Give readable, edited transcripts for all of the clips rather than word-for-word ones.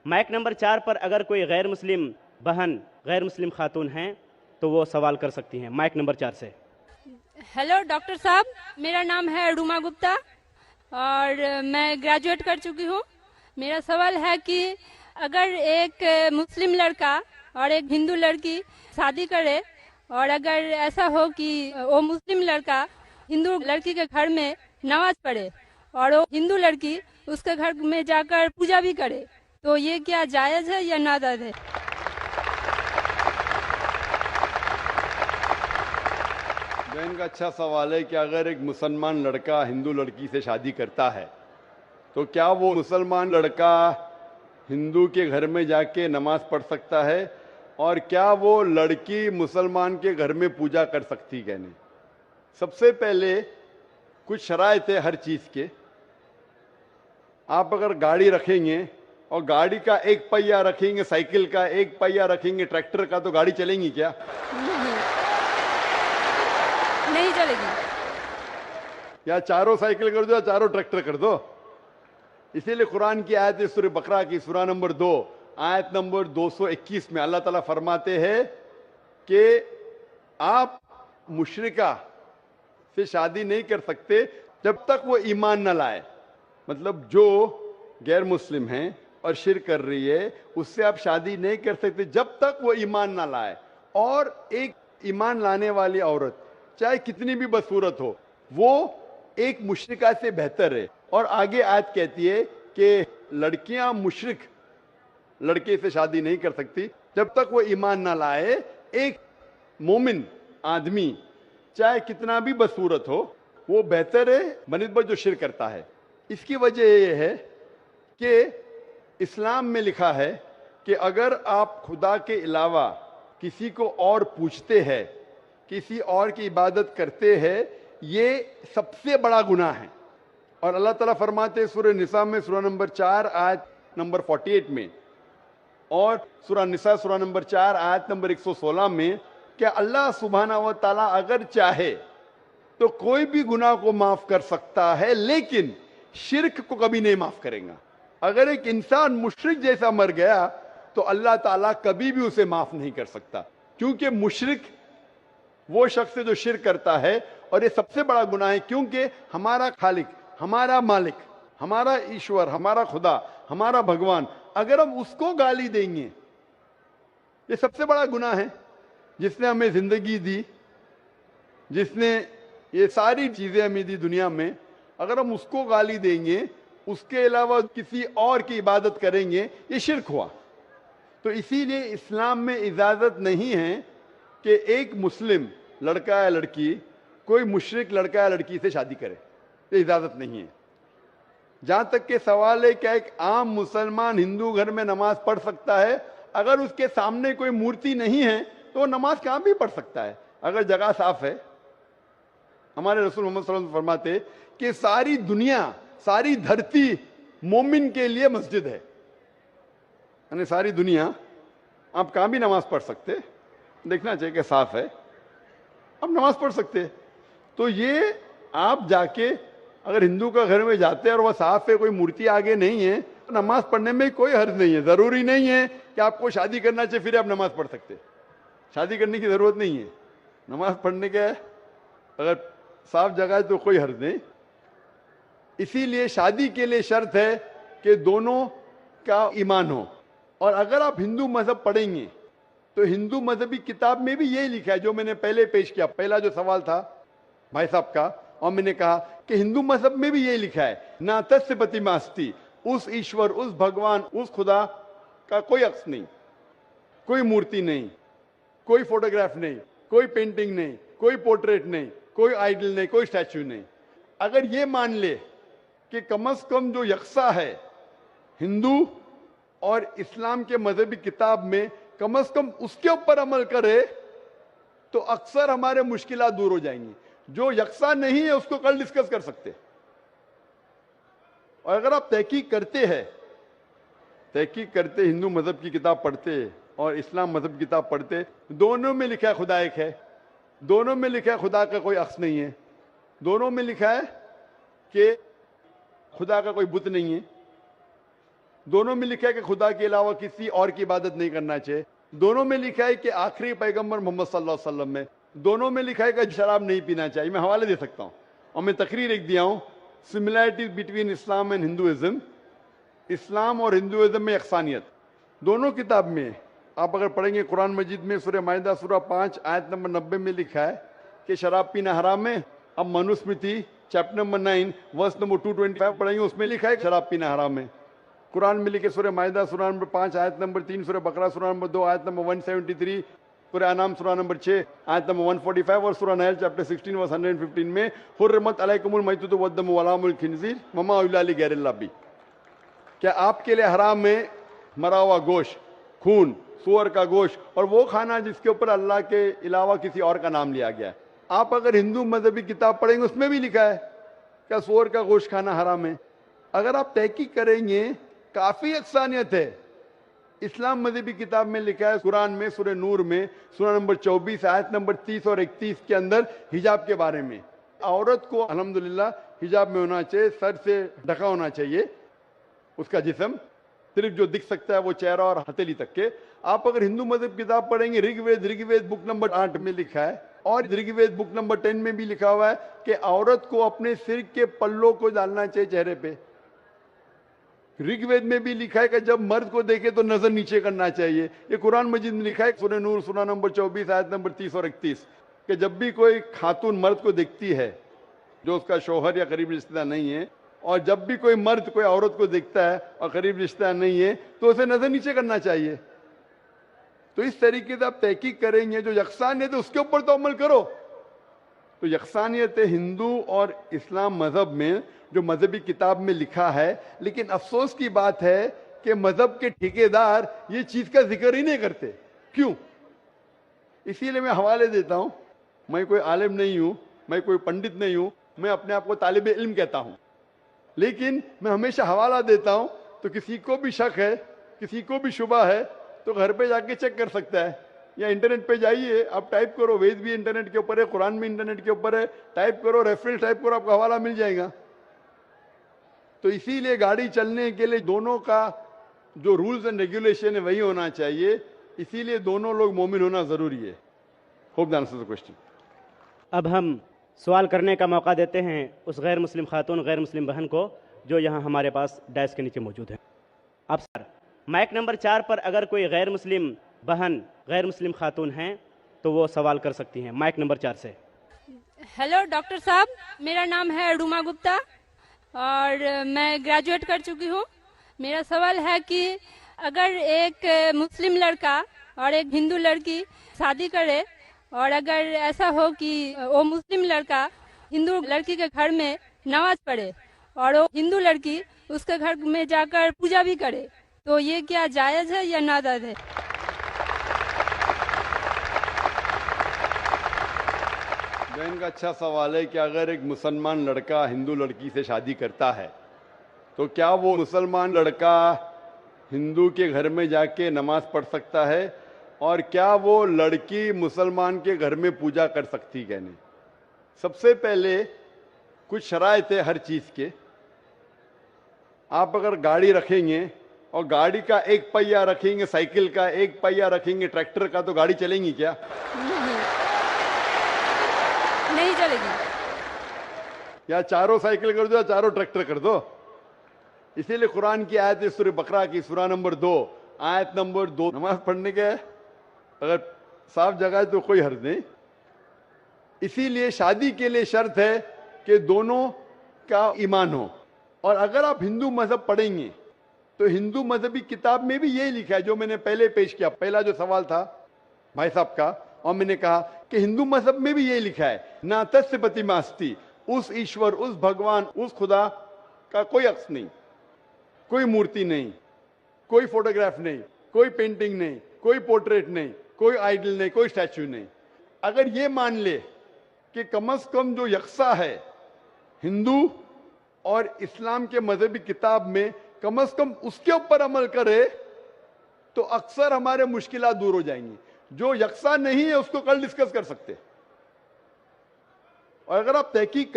Mic number 4 پر اگر کوئی غیر مسلم بہن، غیر مسلم خاتون ہیں تو وہ سوال کر سکتی ہیں مائک نمبر 4 سے۔ ہیلو ڈاکٹر صاحب، میرا نام ہے روما گپتا اور میں گریجویٹ کر چکی ہوں۔ میرا سوال ہے کہ اگر ایک مسلم لڑکا اور ایک ہندو لڑکی شادی کرے اور اگر ایسا ہو کہ وہ مسلم لڑکا ہندو لڑکی کے گھر میں نماز پڑھے اور وہ ہندو لڑکی اس کے گھر میں جا کر پوجا بھی کرے، تو یہ کیا جائز ہے یا ناجائز ہے؟ بہن کا اچھا سوال ہے کہ اگر ایک مسلمان لڑکا ہندو لڑکی سے شادی کرتا ہے تو کیا وہ مسلمان لڑکا ہندو کے گھر میں جا کے نماز پڑھ سکتا ہے، اور کیا وہ لڑکی مسلمان کے گھر میں پوجا کر سکتی کہ نہیں؟ سب سے پہلے کچھ شرائط ہے ہر چیز کے۔ آپ اگر گاڑی رکھیں گے اور گاڑی کا ایک پہیہ رکھیں گے، سائیکل کا ایک پہیہ رکھیں گے، ٹریکٹر کا، تو گاڑی چلیں گی کیا؟ نہیں چلے گی۔ یا چاروں سائیکل کر دو یا چاروں ٹریکٹر کر دو۔ اسی لیے قرآن کی آیت ہے سورہ بقرہ کی سورہ نمبر 2 آیت نمبر 221 میں اللہ تعالیٰ فرماتے ہیں کہ آپ مشرکہ سے شادی نہیں کر سکتے جب تک وہ ایمان نہ لائے۔ مطلب جو غیر مسلم ہیں اور شرک کر رہی ہے اس سے آپ شادی نہیں کر سکتے جب تک وہ ایمان نہ لائے۔ اور ایک ایمان لانے والی عورت چاہے کتنی بھی بدصورت ہو وہ ایک مشرکہ سے بہتر ہے۔ اور آگے آیت کہتی ہے کہ لڑکیاں مشرک لڑکے سے شادی نہیں کر سکتی جب تک وہ ایمان نہ لائے۔ ایک مومن آدمی چاہے کتنا بھی بدصورت ہو وہ بہتر ہے بنسبت جو شرک کرتا ہے۔ اس کی وجہ یہ ہے کہ اسلام میں لکھا ہے کہ اگر آپ خدا کے علاوہ کسی کو اور پوچھتے ہیں، کسی اور کی عبادت کرتے ہیں، یہ سب سے بڑا گناہ ہے۔ اور اللہ تعالیٰ فرماتے ہیں سورہ نساء میں سورہ نمبر 4 آیت نمبر 48 میں، اور سورہ نساء سورہ نمبر 4 آیت نمبر 116 میں کہ اللہ سبحانہ و تعالیٰ اگر چاہے تو کوئی بھی گناہ کو معاف کر سکتا ہے، لیکن شرک کو کبھی نہیں معاف کرے گا۔ اگر ایک انسان مشرک جیسا مر گیا تو اللہ تعالیٰ کبھی بھی اسے معاف نہیں کر سکتا، کیونکہ مشرک وہ شخص ہے جو شرک کرتا ہے، اور یہ سب سے بڑا گناہ ہے، کیونکہ ہمارا خالق، ہمارا مالک، ہمارا ایشور، ہمارا خدا، ہمارا بھگوان، اگر ہم اس کو گالی دیں گے، یہ سب سے بڑا گناہ ہے۔ جس نے ہمیں زندگی دی، جس نے یہ ساری چیزیں ہمیں دی دنیا میں، اگر ہم اس کو گالی دیں گے، اس کے علاوہ کسی اور کی عبادت کریں گے، یہ شرک ہوا۔ تو اسی لیے اسلام میں اجازت نہیں ہے کہ ایک مسلم لڑکا یا لڑکی کوئی مشرک لڑکا یا لڑکی سے شادی کرے، یہ اجازت نہیں ہے۔ جہاں تک کہ سوال ہے کہ ایک عام مسلمان ہندو گھر میں نماز پڑھ سکتا ہے، اگر اس کے سامنے کوئی مورتی نہیں ہے تو وہ نماز کہاں بھی پڑھ سکتا ہے اگر جگہ صاف ہے۔ ہمارے رسول محمد صلی اللہ علیہ وسلم فرماتے کہ ساری دنیا، ساری دھرتی مومن کے لیے مسجد ہے، یعنی ساری دنیا آپ کہاں بھی نماز پڑھ سکتے، دیکھنا چاہیے کہ صاف ہے، آپ نماز پڑھ سکتے۔ تو یہ آپ جا کے اگر ہندو کا گھر میں جاتے ہیں اور وہ صاف ہے، کوئی مورتی آگے نہیں ہے، تو نماز پڑھنے میں کوئی حرج نہیں ہے۔ ضروری نہیں ہے کہ آپ کو شادی کرنا چاہیے پھر آپ نماز پڑھ سکتے، شادی کرنے کی ضرورت نہیں ہے، نماز پڑھنے کے اگر صاف جگہ ہے تو کوئی حرج نہیں۔ اسی لیے شادی کے لیے شرط ہے کہ دونوں کا ایمان ہو۔ اور اگر آپ ہندو مذہب پڑھیں گے تو ہندو مذہبی کتاب میں بھی یہی لکھا ہے جو میں نے پہلے پیش کیا، پہلا جو سوال تھا بھائی صاحب کا، اور میں نے کہا کہ ہندو مذہب میں بھی یہی لکھا ہے، نا تسیہ پرتماستی، اس ایشور، اس بھگوان، اس خدا کا کوئی عکس نہیں، کوئی مورتی نہیں، کوئی فوٹوگراف نہیں، کوئی پینٹنگ نہیں، کوئی پورٹریٹ نہیں، کوئی آئیڈل نہیں، کوئی اسٹیچو نہیں۔ اگر یہ مان لے کہ کم از کم جو یکساں ہے ہندو اور اسلام کے مذہبی کتاب میں، کم از کم اس کے اوپر عمل کرے تو اکثر ہمارے مشکلات دور ہو جائیں گی۔ جو یکساں نہیں ہے اس کو کل ڈسکس کر سکتے۔ اور اگر آپ تحقیق کرتے ہیں، ہندو مذہب کی کتاب پڑھتے اور اسلام مذہب کی کتاب پڑھتے، دونوں میں لکھا ہے خدا ایک ہے، دونوں میں لکھا ہے خدا کا کوئی عکس نہیں ہے، دونوں میں لکھا ہے کہ خدا کا کوئی بت نہیں ہے، دونوں میں لکھا ہے کہ خدا کے علاوہ کسی اور کی عبادت نہیں کرنا چاہیے. دونوں میں لکھا ہے کہ آخری پیغمبر محمد صلی اللہ علیہ وسلم میں. دونوں میں لکھا ہے کہ شراب نہیں پینا چاہیے. میں حوالے دے سکتا ہوں اور میں تقریر ایک دیا ہوں, similarities between Islam and Hinduism. اسلام اور ہندوازم میں یکسانیت دونوں کتاب میں ہے. آپ اگر پڑھیں گے قرآن مجید میں سورہ مائدہ سورہ 5 آیت نمبر 90 میں لکھا ہے کہ شراب پینا حرام ہے. اب Manusmriti chapter number 9 verse number 225 پڑھیں گے, اس میں لکھا ہے کہ شراب پینا حرام ہے. قرآن میں لکھے سورہ مائدہ سورہ نمبر 5 آیت نمبر 3, سورہ بقرہ سورہ نمبر 2 آیت نمبر 173, سورہ انعام سورہ نمبر 6 آیت نمبر 145 اور سورہ نحل چیپٹر 16 ورس 115 میں حرمت علیکم المیتۃ والدم ولحم الخنزیر وما اہل لغیر اللہ بھی. کیا آپ کے لیے حرام ہے مرا ہوا گوشت, خون, سور کا گوشت اور وہ کھانا جس کے اوپر اللہ کے علاوہ کسی اور کا نام لیا گیا ہے. آپ اگر ہندو مذہبی کتاب پڑھیں گے اس میں بھی لکھا ہے کہ سور کا گوشت کھانا حرام ہے. اگر آپ تحقیق کریں گے کافی یکسانیت ہے. اسلام مذہبی کتاب میں لکھا ہے قرآن میں سورہ نور میں سورہ نمبر 24 آیت نمبر 30 اور 31 کے اندر حجاب کے بارے میں. عورت کو الحمدللہ حجاب میں ہونا چاہیے, سر سے ڈھکا ہونا چاہیے اس کا جسم, صرف جو دکھ سکتا ہے وہ چہرہ اور ہتھیلی تک کے. آپ اگر ہندو مذہب کتاب پڑھیں گے رگ وید بک نمبر 8 میں لکھا ہے اور رگ وید بک نمبر 10 میں بھی لکھا ہوا ہے کہ عورت کو اپنے سر کے پلوں کو ڈالنا چاہیے چہرے پہ. رگ وید میں بھی لکھا ہے کہ جب مرد کو دیکھے تو نظر نیچے کرنا چاہیے. یہ قرآن مجید میں لکھا ہے سورہ نور سورہ نمبر 24 آیت نمبر 30 اور 31 کہ جب بھی کوئی خاتون مرد کو دیکھتی ہے جو اس کا شوہر یا قریب رشتہ دار نہیں ہے, اور جب بھی کوئی مرد کوئی عورت کو دیکھتا ہے اور قریب رشتہ دار نہیں ہے تو اسے نظر نیچے کرنا چاہیے. تو اس طریقے سے آپ تحقیق کریں گے, جو یکسانیت ہے اس کے اوپر تو عمل کرو. تو یکسانیت ہندو اور اسلام مذہب میں جو مذہبی کتاب میں لکھا ہے, لیکن افسوس کی بات ہے کہ مذہب کے ٹھیکیدار یہ چیز کا ذکر ہی نہیں کرتے. کیوں؟ اسی لیے میں حوالے دیتا ہوں. میں کوئی عالم نہیں ہوں, میں کوئی پنڈت نہیں ہوں, میں اپنے آپ کو طالب علم کہتا ہوں, لیکن میں ہمیشہ حوالہ دیتا ہوں. تو کسی کو بھی شک ہے, کسی کو بھی شبہ ہے تو گھر پہ جا کے چیک کر سکتا ہے, یا انٹرنیٹ پہ جائیے, آپ ٹائپ کرو, وید بھی انٹرنیٹ کے اوپر ہے, قرآن بھی انٹرنیٹ کے اوپر ہے, ٹائپ کرو, ریفرنس ٹائپ کرو, آپ کو حوالہ مل جائے گا. تو اسی لیے گاڑی چلنے کے لیے دونوں کا جو رولز اینڈ ریگولیشن ہے وہی ہونا چاہیے. اسی لیے دونوں لوگ مومن ہونا ضروری ہے. Hope that answers the question. اب ہم سوال کرنے کا موقع دیتے ہیں اس غیر مسلم خاتون غیر مسلم بہن کو جو یہاں ہمارے پاس ڈائس کے نیچے موجود ہے. اب سر مائک نمبر 4 پر اگر کوئی غیر مسلم بہن غیر مسلم خاتون ہیں تو وہ سوال کر سکتی ہیں. مائک نمبر 4 سے. ہیلو ڈاکٹر صاحب, میرا نام ہے اڈوما گپتا اور میں گریجویٹ کر چکی ہوں. میرا سوال ہے کہ اگر ایک مسلم لڑکا اور ایک ہندو لڑکی شادی کرے اور اگر ایسا ہو کہ وہ مسلم لڑکا ہندو لڑکی کے گھر میں نماز پڑھے اور وہ ہندو لڑکی اس کے گھر میں جا کر پوجا بھی کرے, تو یہ کیا جائز ہے یا ناجائز ہے؟ بہن کا اچھا سوال ہے کہ اگر ایک مسلمان لڑکا ہندو لڑکی سے شادی کرتا ہے تو کیا وہ مسلمان لڑکا ہندو کے گھر میں جا کے نماز پڑھ سکتا ہے, اور کیا وہ لڑکی مسلمان کے گھر میں پوجا کر سکتی کہ نہیں. سب سے پہلے کچھ شرائط ہے ہر چیز کے. آپ اگر گاڑی رکھیں گے اور گاڑی کا ایک پہیہ رکھیں گے, سائیکل کا ایک پہیہ رکھیں گے, ٹریکٹر کا, تو گاڑی چلیں گی کیا؟ نہیں چلے گی. یا چاروں سائیکل کر دو یا چاروں ٹریکٹر کر دو. اسی لیے قرآن کی آیت ہے سورہ بقرہ کی سورہ نمبر 2 آیت نمبر 2 نماز پڑھنے کے اگر صاف جگہ ہے تو کوئی حرج نہیں. اسی لیے شادی کے لیے شرط ہے کہ دونوں کا ایمان ہو. اور اگر آپ ہندو مذہب پڑھیں گے تو ہندو مذہبی کتاب میں بھی یہی لکھا ہے جو میں نے پہلے پیش کیا, پہلا جو سوال تھا بھائی صاحب کا, اور میں نے کہا کہ ہندو مذہب میں بھی یہی لکھا ہے نا تس پتی ماستی, اس ایشور, اس بھگوان, اس خدا کا کوئی عکس نہیں, کوئی مورتی نہیں, کوئی فوٹوگراف نہیں, کوئی پینٹنگ نہیں, کوئی پورٹریٹ نہیں, کوئی آئیڈل نہیں, کوئی اسٹیچو نہیں. اگر یہ مان لے کہ کم از کم جو یکساں ہے ہندو اور اسلام کے مذہبی کتاب میں, کم از کم اس کے اوپر عمل کرے تو اکثر ہمارے مشکلات دور ہو جائیں گی. جو یکساں نہیں ہے اس کو کل ڈسکس کر سکتے. اور اگر آپ تحقیق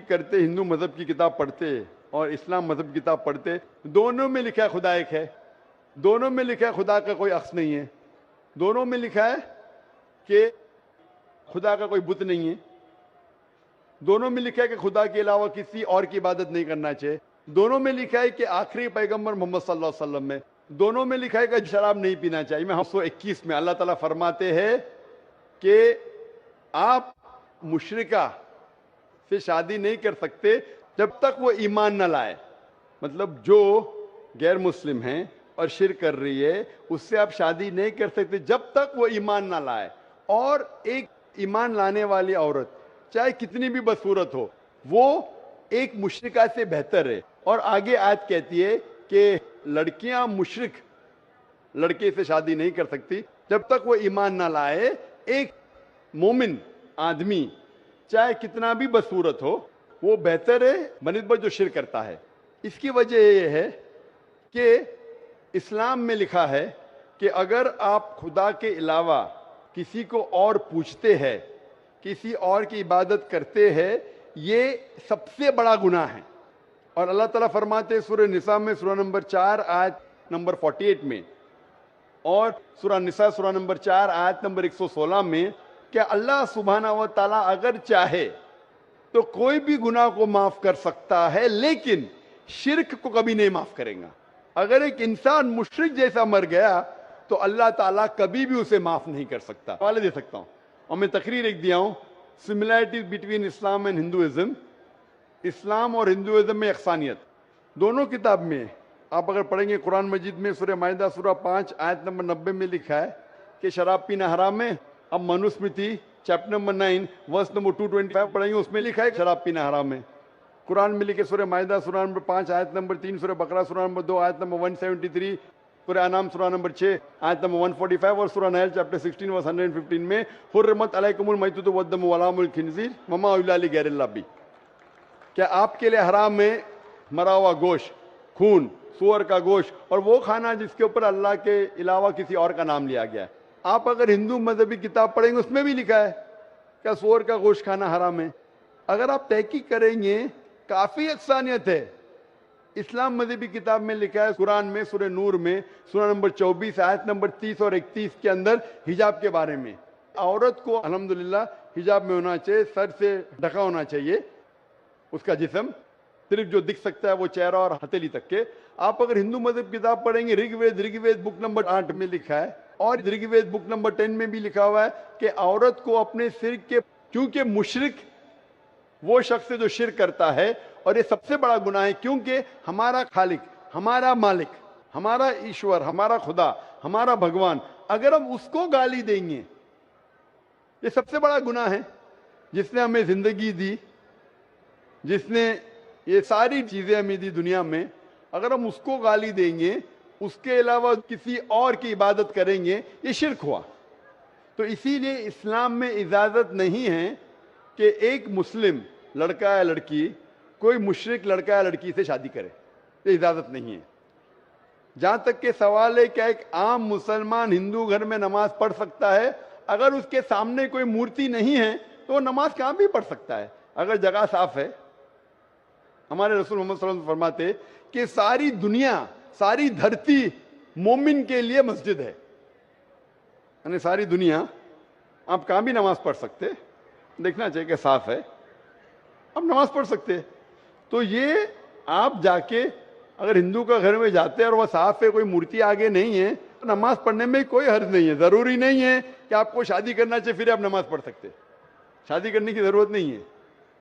کرتے ہندو مذہب کی کتاب پڑھتے اور اسلام مذہب کی کتاب پڑھتے، دونوں میں لکھا ہے خدا ایک ہے، دونوں میں لکھا ہے خدا کا کوئی عکس نہیں ہے، دونوں میں لکھا ہے کہ خدا کا کوئی بت نہیں ہے، دونوں میں لکھا ہے کہ خدا کے علاوہ کسی اور کی عبادت نہیں کرنا چاہیے، دونوں میں لکھا ہے کہ آخری پیغمبر محمد صلی اللہ علیہ وسلم میں، دونوں میں لکھا ہے کہ شراب نہیں پینا چاہیے۔ میں 121 میں اللہ تعالیٰ فرماتے ہیں کہ آپ مشرکہ سے شادی نہیں کر سکتے جب تک وہ ایمان نہ لائے، مطلب جو غیر مسلم ہیں اور شرک کر رہی ہے اس سے آپ شادی نہیں کر سکتے جب تک وہ ایمان نہ لائے، اور ایک ایمان لانے والی عورت چاہے کتنی بھی بدصورت ہو وہ ایک مشرکہ سے بہتر ہے۔ اور آگے آیت کہتی ہے کہ لڑکیاں مشرک لڑکے سے شادی نہیں کر سکتی جب تک وہ ایمان نہ لائے، ایک مومن آدمی چاہے کتنا بھی بدصورت ہو وہ بہتر ہے بنسبت جو شرک کرتا ہے۔ اس کی وجہ یہ ہے کہ اسلام میں لکھا ہے کہ اگر آپ خدا کے علاوہ کسی کو اور پوچھتے ہیں، کسی اور کی عبادت کرتے ہیں، یہ سب سے بڑا گناہ ہے۔ اور اللہ تعالیٰ فرماتے ہیں سورہ نساء میں سورہ نمبر 4 آیت نمبر 48 میں، اور سورہ نساء سورہ نمبر 4 آیت نمبر 116 میں کہ اللہ سبحانہ و تعالیٰ اگر چاہے تو کوئی بھی گناہ کو معاف کر سکتا ہے، لیکن شرک کو کبھی نہیں معاف کرے گا۔ اگر ایک انسان مشرک جیسا مر گیا تو اللہ تعالیٰ کبھی بھی اسے معاف نہیں کر سکتا۔ حوالے دے سکتا ہوں، اور میں تقریر ایک دیا ہوں، similarities between Islam and Hinduism, اسلام اور ہندوازم میں یکسانیت دونوں کتاب میں آپ اگر پڑھیں گے قرآن مجید میں سورہ مائدہ سورہ 5 آیت نمبر 90 میں لکھا ہے کہ شراب پینا حرام ہے۔ اب Manusmriti chapter number 9 verse number 225 پڑھیں گے، اس میں لکھا ہے کہ شراب پینا حرام ہے۔ قرآن میں لکھے سورہ مائدہ سورہ نمبر 5 آیت نمبر 3، سورہ بقرہ سورہ نمبر 2 آیت نمبر 173، سورہ انعام سورہ نمبر 6 آیت نمبر 145 اور سورہ نحل چیپٹر 16 ورس 115 میں حرمت علیکم المیتۃ والدم ولحم الخنزیر وما اہل لغیر اللہ بہ، کیا آپ کے لیے حرام ہے مرا ہوا گوشت، خون، سور کا گوشت اور وہ کھانا جس کے اوپر اللہ کے علاوہ کسی اور کا نام لیا گیا ہے۔ آپ اگر ہندو مذہبی کتاب پڑھیں گے اس میں بھی لکھا ہے کہ سور کا گوشت کھانا حرام ہے۔ اگر آپ تحقیق کریں گے کافی یکسانیت ہے۔ اسلام مذہبی کتاب میں لکھا ہے قرآن میں سورہ نور میں سورہ نمبر 24 آیت نمبر 30 اور 31 کے اندر حجاب کے بارے میں، عورت کو الحمدللہ حجاب میں ہونا چاہیے، سر سے ڈھکا ہونا چاہیے اس کا جسم، صرف جو دکھ سکتا ہے وہ چہرہ اور ہتھیلی تک کے۔ آپ اگر ہندو مذہب کتاب پڑھیں گے رگ وید بک نمبر 8 میں لکھا ہے، اور رگ وید بک نمبر 10 میں بھی لکھا ہوا ہے کہ عورت کو اپنے سر کے، کیونکہ مشرک وہ شخص ہے جو شرک کرتا ہے، اور یہ سب سے بڑا گناہ ہے کیونکہ ہمارا خالق، ہمارا مالک، ہمارا ایشور، ہمارا خدا، ہمارا بھگوان، اگر ہم اس کو گالی دیں گے، یہ سب سے بڑا گناہ ہے۔ جس نے ہمیں زندگی دی، جس نے یہ ساری چیزیں ہمیں دی دنیا میں، اگر ہم اس کو گالی دیں گے، اس کے علاوہ کسی اور کی عبادت کریں گے، یہ شرک ہوا۔ تو اسی لیے اسلام میں اجازت نہیں ہے کہ ایک مسلم لڑکا یا لڑکی کوئی مشرک لڑکا یا لڑکی سے شادی کرے، یہ اجازت نہیں ہے۔ جہاں تک کہ سوال ہے کہ ایک عام مسلمان ہندو گھر میں نماز پڑھ سکتا ہے، اگر اس کے سامنے کوئی مورتی نہیں ہے تو وہ نماز کہاں بھی پڑھ سکتا ہے اگر جگہ صاف ہے۔ ہمارے رسول محمد صلی اللہ علیہ وسلم فرماتے کہ ساری دنیا، ساری دھرتی مومن کے لیے مسجد ہے، یعنی ساری دنیا آپ کہاں بھی نماز پڑھ سکتے، دیکھنا چاہیے کہ صاف ہے، آپ نماز پڑھ سکتے۔ تو یہ آپ جا کے اگر ہندو کا گھر میں جاتے ہیں اور وہ صاف ہے، کوئی مورتی آگے نہیں ہے، تو نماز پڑھنے میں کوئی حرج نہیں ہے۔ ضروری نہیں ہے کہ آپ کو شادی کرنا چاہیے پھر آپ نماز پڑھ سکتے، شادی کرنے کی ضرورت نہیں ہے۔